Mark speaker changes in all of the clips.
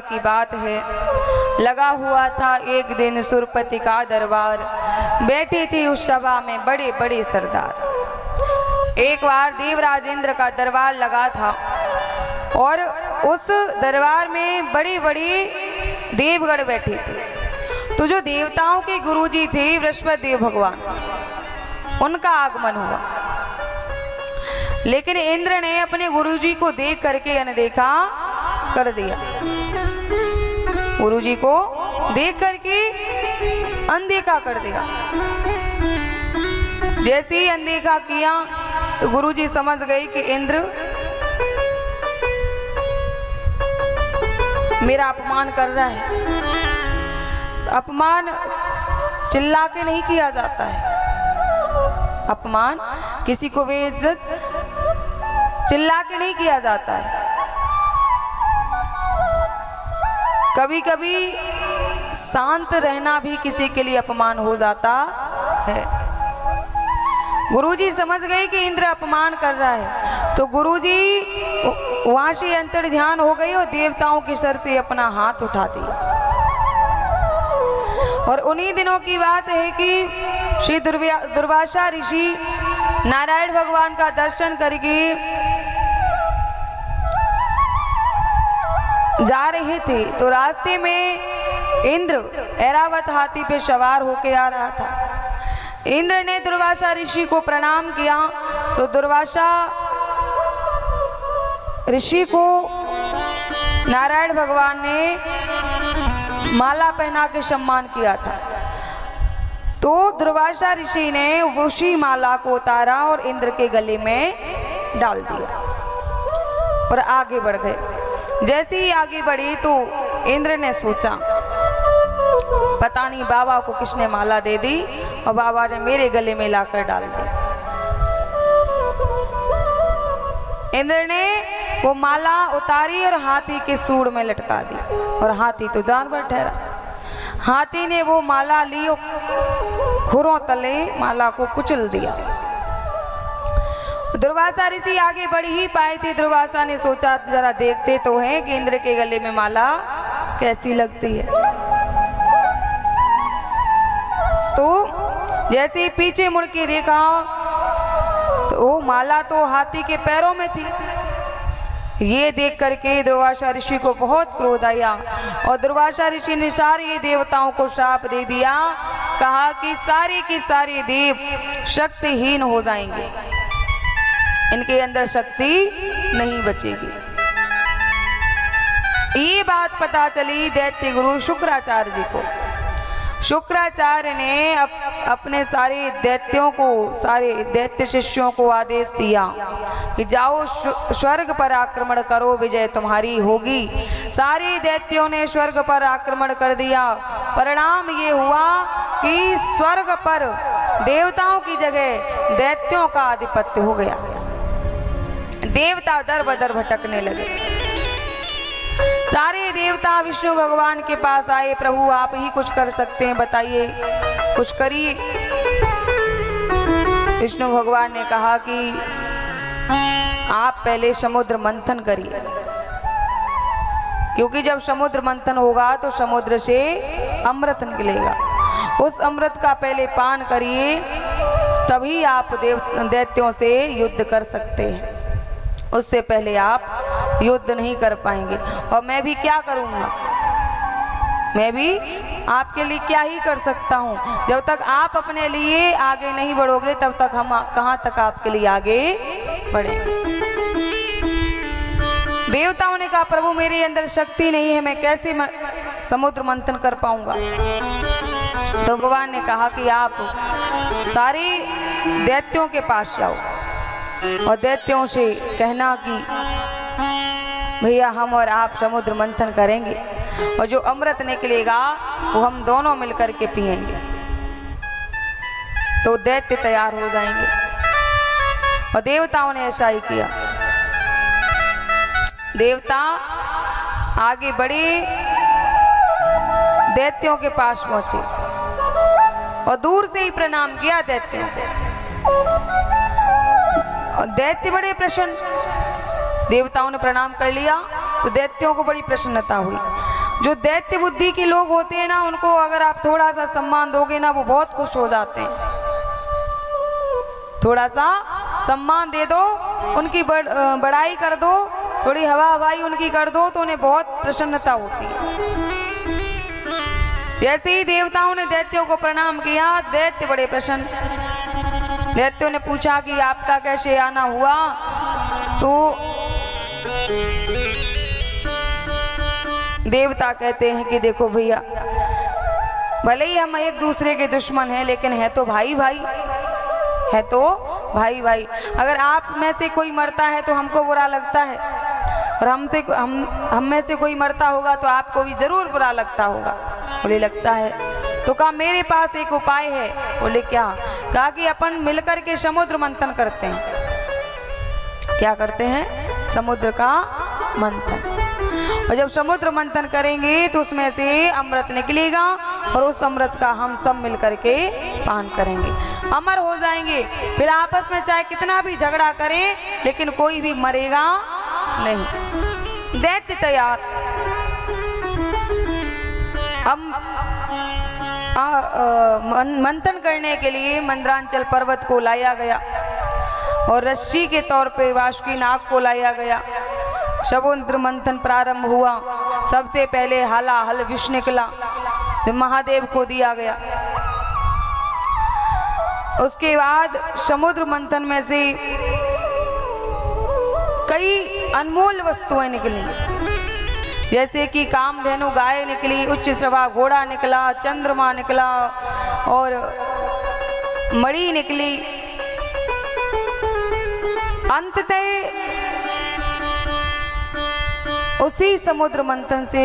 Speaker 1: की बात है, लगा हुआ था एक दिन सुरपति का दरबार। बैठी थी उस सभा में बड़े बड़े सरदार। एक बार देवराज इंद्र का दरबार लगा था और उस दरबार में बड़ी बड़ी देवगण बैठे थे। तो जो देवताओं के गुरुजी थे बृहस्पति देव भगवान, उनका आगमन हुआ। लेकिन इंद्र ने अपने गुरुजी को देख करके अनदेखा कर दिया। गुरुजी को देख करके अनदेखा कर दिया। जैसे ही अनदेखा किया तो गुरुजी समझ गए कि इंद्र मेरा अपमान कर रहा है। अपमान चिल्ला के नहीं किया जाता है। अपमान किसी को बेइज्जत चिल्ला के नहीं किया जाता है। कभी कभी शांत रहना भी किसी के लिए अपमान हो जाता है। गुरुजी समझ गए कि इंद्र अपमान कर रहा है, तो गुरुजी वहां से अंतर ध्यान हो गई और देवताओं के सर से अपना हाथ उठा दिया। और उन्हीं दिनों की बात है कि श्री दुर्वासा ऋषि नारायण भगवान का दर्शन करके जा रहे थे, तो रास्ते में इंद्र ऐरावत हाथी पे सवार होके आ रहा था। इंद्र ने दुर्वासा ऋषि को प्रणाम किया, तो दुर्वासा ऋषि को नारायण भगवान ने माला पहना के सम्मान किया था। तो दुर्वासा ऋषि ने उसी माला को उतारा और इंद्र के गले में डाल दिया और आगे बढ़ गए। जैसे ही आगे बढ़ी तो इंद्र ने सोचा पता नहीं बाबा को किसने माला दे दी और बाबा ने मेरे गले में लाकर डाल दी। इंद्र ने वो माला उतारी और हाथी के सूंड में लटका दी और हाथी तो जानवर ठहरा। हाथी ने वो माला ली और खुरों तले माला को कुचल दिया। दुर्वासा ऋषि आगे बढ़ ही पाए थे। दुर्वासा ने सोचा जरा देखते तो हैं कि इंद्र के गले में माला कैसी लगती है। तो जैसे ही पीछे मुड़ के देखा तो वो माला तो हाथी के पैरों में थी। ये देख करके दुर्वासा ऋषि को बहुत क्रोध आया और दुर्वासा ऋषि ने सारे देवताओं को शाप दे दिया। कहा कि सारे के सारे देव शक्तिहीन हो जाएंगे, इनके अंदर शक्ति नहीं बचेगी। ये बात पता चली दैत्य गुरु शुक्राचार्य जी को। शुक्राचार्य ने अपने सारे दैत्यों को, सारे दैत्य शिष्यों को आदेश दिया कि जाओ स्वर्ग पर आक्रमण करो, विजय तुम्हारी होगी। सारे दैत्यों ने स्वर्ग पर आक्रमण कर दिया। परिणाम ये हुआ कि स्वर्ग पर देवताओं की जगह दैत्यों का आधिपत्य हो गया। देवता दर बदर भटकने लगे। सारे देवता विष्णु भगवान के पास आए, प्रभु आप ही कुछ कर सकते हैं, बताइए कुछ करिए। विष्णु भगवान ने कहा कि आप पहले समुद्र मंथन करिए, क्योंकि जब समुद्र मंथन होगा तो समुद्र से अमृत निकलेगा। उस अमृत का पहले पान करिए, तभी आप दैत्यों से युद्ध कर सकते हैं। उससे पहले आप युद्ध नहीं कर पाएंगे। और मैं भी क्या करूँगा, मैं भी आपके लिए क्या ही कर सकता हूँ। जब तक आप अपने लिए आगे नहीं बढ़ोगे तब तक हम कहाँ तक आपके लिए आगे बढ़ेंगे। देवताओं ने कहा प्रभु मेरे अंदर शक्ति नहीं है, मैं कैसे समुद्र मंथन कर पाऊंगा। तो भगवान ने कहा कि आप सारे दैत्यों के पास जाओ और दैत्यों से कहना कि भैया हम और आप समुद्र मंथन करेंगे और जो अमृत निकलेगा वो हम दोनों मिलकर के पिएंगे। तो दैत्य तैयार हो जाएंगे और देवताओं ने ऐसा ही किया। देवता आगे बढ़े, दैत्यों के पास पहुंचे और दूर से ही प्रणाम किया दैत्यों को। और दैत्य बड़े प्रसन्न, देवताओं ने प्रणाम कर लिया तो दैत्यों को बड़ी प्रसन्नता हुई। जो दैत्य बुद्धि के लोग होते हैं ना, उनको अगर आप थोड़ा सा सम्मान दोगे ना, वो बहुत खुश हो जाते हैं। थोड़ा सा सम्मान दे दो, उनकी बड़ाई कर दो, थोड़ी हवा हवाई उनकी कर दो, तो उन्हें बहुत प्रसन्नता होती है। जैसे ही देवताओं ने दैत्यों को प्रणाम किया, दैत्य बड़े प्रसन्न। दैत्यों ने पूछा कि आपका कैसे आना हुआ? तो देवता कहते हैं कि देखो भैया, भले ही हम एक दूसरे के दुश्मन हैं, लेकिन है तो भाई भाई, है तो भाई भाई। अगर आप में से कोई मरता है तो हमको बुरा लगता है, और हम में से कोई मरता होगा तो आपको भी जरूर बुरा लगता होगा। बोले लगता है। तो कहा मेरे पास एक उपाय है। बोले क्या? कहा कि अपन मिलकर के समुद्र मंथन करते हैं। क्या करते हैं? समुद्र का मंथन। और जब समुद्र मंथन करेंगे तो उसमें से अमृत निकलेगा, और उस अमृत का हम सब मिलकर के पान करेंगे, अमर हो जाएंगे। फिर आपस में चाहे कितना भी झगड़ा करें, लेकिन कोई भी मरेगा नहीं। दैत्य तैयार। अब मंथन करने के लिए मंदरांचल पर्वत को लाया गया, और रस्सी के तौर पे वासुकी नाग को लाया गया। समुद्र मंथन प्रारंभ हुआ। सबसे पहले हलाहल विष निकला, जो महादेव को दिया गया। उसके बाद समुद्र मंथन में से कई अनमोल वस्तुएं निकली, जैसे कि कामधेनु गाय निकली, उच्च श्रवा घोड़ा निकला, चंद्रमा निकला, और मणि निकली। अंततः उसी समुद्र मंथन से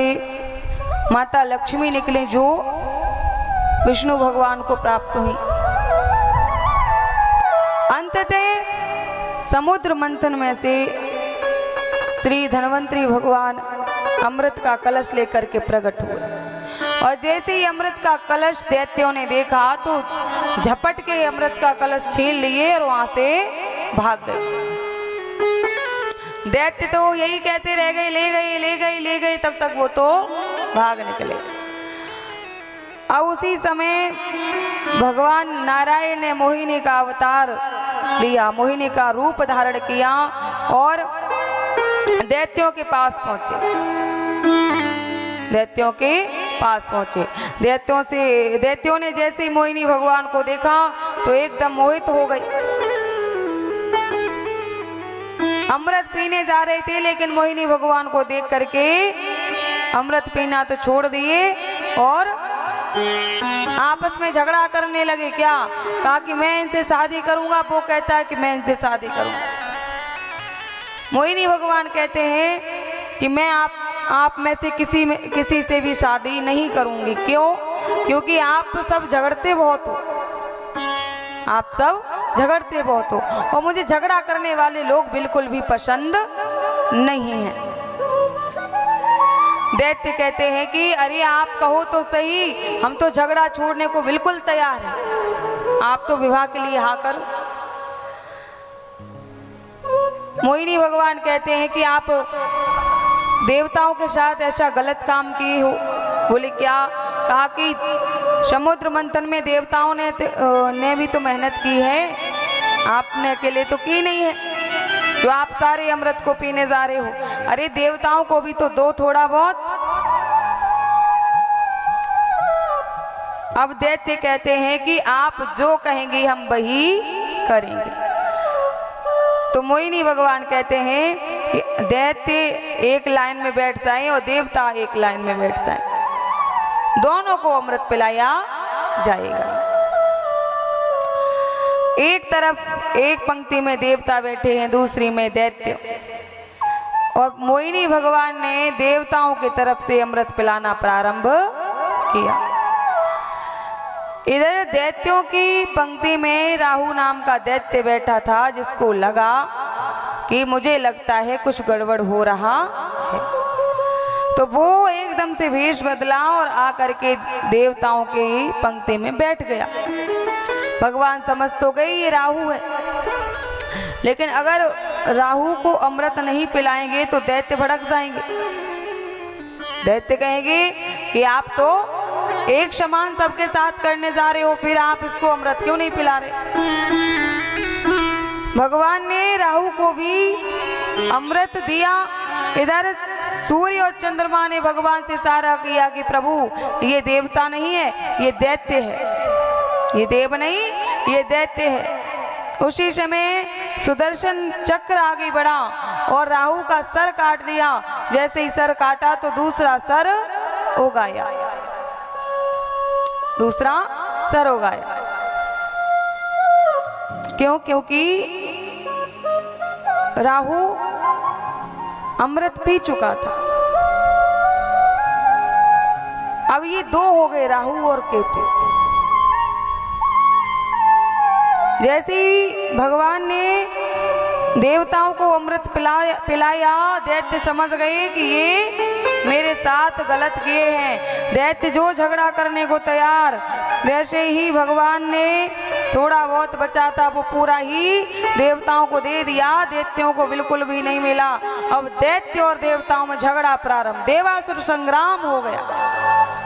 Speaker 1: माता लक्ष्मी निकले, जो विष्णु भगवान को प्राप्त हुई। अंततः समुद्र मंथन में से श्री धन्वंतरी भगवान अमृत का कलश लेकर के प्रकट हुए। और जैसे ही अमृत का कलश दैत्यों ने देखा, तो झपट के अमृत का कलश छीन लिए और वहां से भाग गए। दैत्य तो यही कहते रह गए, ले गए ले गए ले गए, तब तक वो तो भाग निकले। अब उसी समय भगवान नारायण ने मोहिनी का अवतार लिया, मोहिनी का रूप धारण किया, और दैत्यों के पास पहुंचे। दैत्यों के पास पहुंचे। दैत्यों ने जैसे ही मोहिनी भगवान को देखा, तो एकदम मोहित हो गए। अमृत पीने जा रहे थे, लेकिन मोहिनी भगवान को देख करके अमृत पीना तो छोड़ दिए, और आपस में झगड़ा करने लगे। क्या? कहा कि मैं इनसे शादी करूंगा, वो कहता है कि मैं इनसे शादी करूंगा। मोहिनी भगवान कहते हैं कि मैं आप में से किसी से भी शादी नहीं करूंगी। क्यों? क्योंकि आप तो सब झगड़ते बहुत हो, आप सब झगड़ते बहुत हो, और मुझे झगड़ा करने वाले लोग बिल्कुल भी पसंद नहीं हैं। दैत्य कहते हैं कि अरे आप कहो तो सही, हम तो झगड़ा छोड़ने को बिल्कुल तैयार हैं, आप तो विवाह के लिए हाँ करो। मोहिनी भगवान कहते हैं कि आप देवताओं के साथ ऐसा गलत काम किए हो। बोले क्या? कहा कि समुद्र मंथन में देवताओं ने भी तो मेहनत की है, आपने अकेले तो की नहीं है, जो आप सारे अमृत को पीने जा रहे हो। अरे देवताओं को भी तो दो थोड़ा बहुत। अब दैत्य कहते हैं कि आप जो कहेंगे हम वही करेंगे। तो मोहिनी भगवान कहते हैं कि दैत्य एक लाइन में बैठ जाएं और देवता एक लाइन में बैठ जाएं, दोनों को अमृत पिलाया जाएगा। एक तरफ एक पंक्ति में देवता बैठे हैं, दूसरी में दैत्य, और मोहिनी भगवान ने देवताओं की तरफ से अमृत पिलाना प्रारंभ किया। इधर दैत्यों की पंक्ति में राहु नाम का दैत्य बैठा था, जिसको लगा कि मुझे लगता है कुछ गड़बड़ हो रहा है। तो वो एकदम से वेश बदला और आकर के देवताओं की पंक्ति में बैठ गया। भगवान समझ तो गए ये राहु है, लेकिन अगर राहु को अमृत नहीं पिलाएंगे तो दैत्य भड़क जाएंगे। दैत्य कहेंगे कि आप तो एक समान सबके साथ करने जा रहे हो, फिर आप इसको अमृत क्यों नहीं पिला रहे। भगवान ने राहु को भी अमृत दिया। इधर सूर्य और चंद्रमा ने भगवान से इशारा किया कि प्रभु ये देवता नहीं है, ये दैत्य है, ये देव नहीं, ये दैत्य है। उसी समय सुदर्शन चक्र आगे बढ़ा और राहु का सर काट दिया। जैसे ही सर काटा तो दूसरा सर उगाया, दूसरा सर उगाया। क्यों? क्योंकि राहु अमृत पी चुका था। अब ये दो हो गए, राहु और केतु। जैसे ही भगवान ने देवताओं को अमृत पिलाया, दैत्य समझ गए कि ये मेरे साथ गलत किए हैं। दैत्य जो झगड़ा करने को तैयार, वैसे ही भगवान ने थोड़ा बहुत बचा था वो पूरा ही देवताओं को दे दिया, दैत्यों को बिल्कुल भी नहीं मिला। अब दैत्य और देवताओं में झगड़ा प्रारंभ, देवासुर संग्राम हो गया।